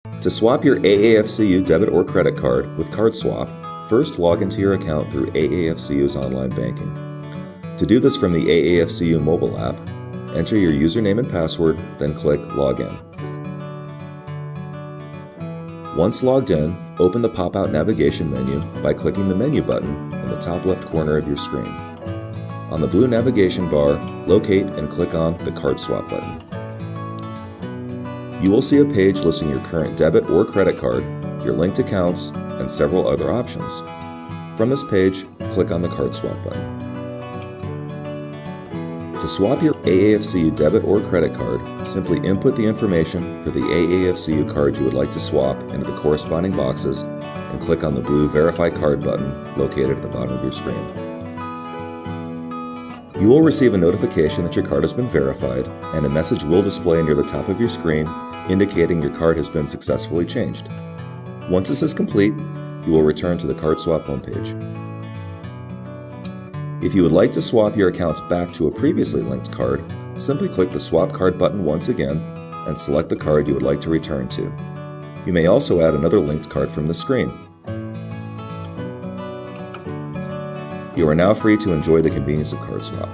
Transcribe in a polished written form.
To swap your AAFCU debit or credit card with CardSwap, first log into your account through AAFCU's online banking. To do this from the AAFCU mobile app, enter your username and password, then click Login. Once logged in, open the pop-out navigation menu by clicking the menu button in the top left corner of your screen. On the blue navigation bar, locate and click on the CardSwap button. You will see a page listing your current debit or credit card, your linked accounts, and several other options. From this page, click on the CardSwap button. To swap your AAFCU debit or credit card, simply input the information for the AAFCU card you would like to swap into the corresponding boxes and click on the blue Verify Card button located at the bottom of your screen. You will receive a notification that your card has been verified, and a message will display near the top of your screen indicating your card has been successfully changed. Once this is complete, you will return to the CardSwap homepage. If you would like to swap your accounts back to a previously linked card, simply click the Swap Card button once again and select the card you would like to return to. You may also add another linked card from the screen. You are now free to enjoy the convenience of CardSwap.